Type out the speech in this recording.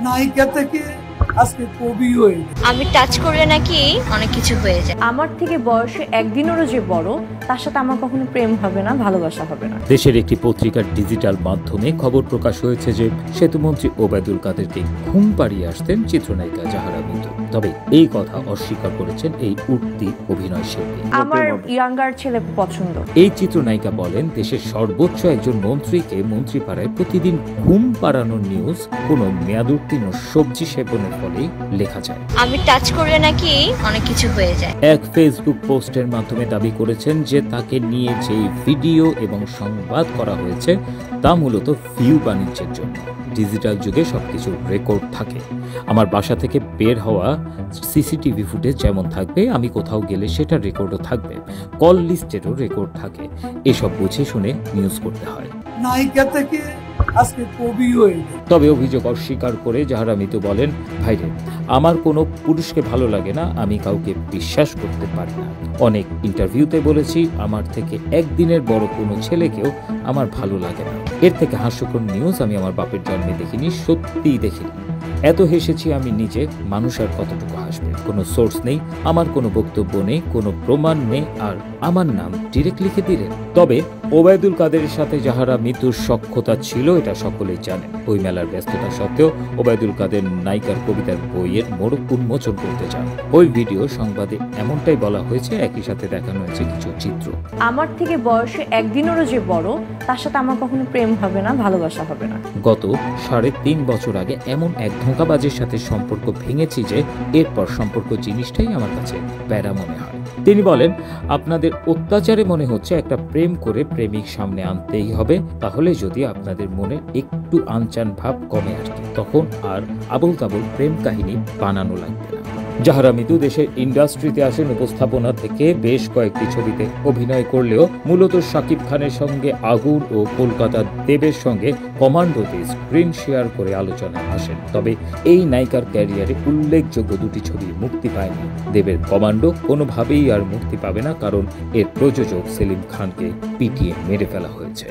নায়িকা থেকে আজকে কবি হয়ে আমি টাচ করলে নাকি অনেক কিছু হয়ে যায়। আমার থেকে বয়সে একদিনেরও যে বড়, তার সাথে আমার কখনো প্রেম হবে না, ভালোবাসা হবে না। দেশের একটি পত্রিকার ডিজিটাল মাধ্যমে খবর প্রকাশ হয়েছে যে সেতুমন্ত্রী ওবায়দুল কাদেরকে ঘুম পাড়িয়ে আসতেন চিত্রনায়িকা জাহারা মিতু। তবে এই কথা অস্বীকার করেছেন এই উঠতি অভিনয় শিল্পী। আমার ইয়াঙ্গার ছেলে পছন্দ। এই চিত্রনায়িকা বলেন, দেশের সর্বোচ্চ একজন মন্ত্রীকে মন্ত্রীপাড়ায় প্রতিদিন ঘুম পাড়ানোর নিউজ কোনো মেয়াদোত্তীর্ণ সবজি সেবনের ফলেই লেখা যায়। আমি টাচ করলে নাকি অনেক কিছু হয়ে যায়। এক ফেসবুক পোস্টের মাধ্যমে দাবি করেছেন যে তাকে নিয়ে যে ভিডিও এবং সংবাদ করা হয়েছে তা মূলত ভিউ বাণিজ্যের জন্য। ডিজিটাল যুগে সবকিছু রেকর্ড থাকে। আমার বাসা থেকে বের হওয়া সিসিটিভি ফুটেজ যেমন থাকবে, আমি কোথাও গেলে সেটা রেকর্ডও থাকবে, কল লিস্টেরও রেকর্ড থাকে। এসব বুঝে শুনে নিউজ করতে হয়। নায়িকা থেকে আজকে কবি হয়ে তবে অভিযোগ অস্বীকার করে জাহারা মিতু বলেন, ভাইরে, আমার কোনো পুরুষকে ভালো লাগে না, আমি কাউকে বিশ্বাস করতে পারি না। অনেক ইন্টারভিউতে বলেছি, আমার থেকে একদিনের বড় কোনো ছেলেকেও আমার ভালো লাগে না। এর থেকে হাস্যকর নিউজ আমি আমার বাপের জন্মে দেখিনি, সত্যিই দেখিনি। এত হেসেছি আমি নিজে, মানুষ আর কতটুকু হাসবে। কোনো সোর্স নেই, আমার কোনো বক্তব্য নেই, কোনো প্রমাণ নেই, আর আমার নাম ডিরেক্ট লিখে দিলেন। তবে ওবায়দুল কাদেরের সাথে জাহারা মিতুর সখ্যতা ছিল, এটা সকলেই জানেন। ওই মেলার ব্যস্ততা সত্ত্বেও ওবায়দুল কাদের নায়িকার কবিতার বইয়ের মোড়ক উন্মোচন করতে চান। ওই ভিডিও সংবাদে এমনটাই বলা হয়েছে, একই সাথে দেখানো হয়েছে কিছু চিত্র। আমার থেকে বয়সে একদিনেরও যে বড়, তার সাথে আমার কখনো প্রেম হবে না, ভালোবাসা হবে না। গত 3.5 বছর আগে এমন এক ধোঁকাবাজের সাথে সম্পর্ক ভেঙেছি যে এরপর সম্পর্ক জিনিসটাই আমার কাছে প্যারা মনে হয়। তিনি বলেন, আপনাদের অত্যাচারে মনে হচ্ছে একটা প্রেম করে প্রেমিক সামনে আনতেই হবে, তাহলে যদি আপনাদের মনে একটু আনচান ভাব কমে আসে, তখন আর আবল তাবল প্রেম কাহিনী বানানো লাগবে না। জাহারা মিতু দেশের ইন্ডাস্ট্রিতে আসেন উপস্থাপনা থেকে। বেশ কয়েকটি ছবিতে অভিনয় করলেও মূলত শাকিব খানের সঙ্গে আগুন ও কলকাতার দেবের সঙ্গে কমান্ডোতে স্ক্রিন শেয়ার করে আলোচনায় আসেন। তবে এই নায়িকার ক্যারিয়ারে উল্লেখযোগ্য দুটি ছবি মুক্তি পায়নি। দেবের কমান্ডো কোনোভাবেই আর মুক্তি পাবে না, কারণ এর প্রযোজক সেলিম খানকে পিটিয়ে মেরে ফেলা হয়েছে।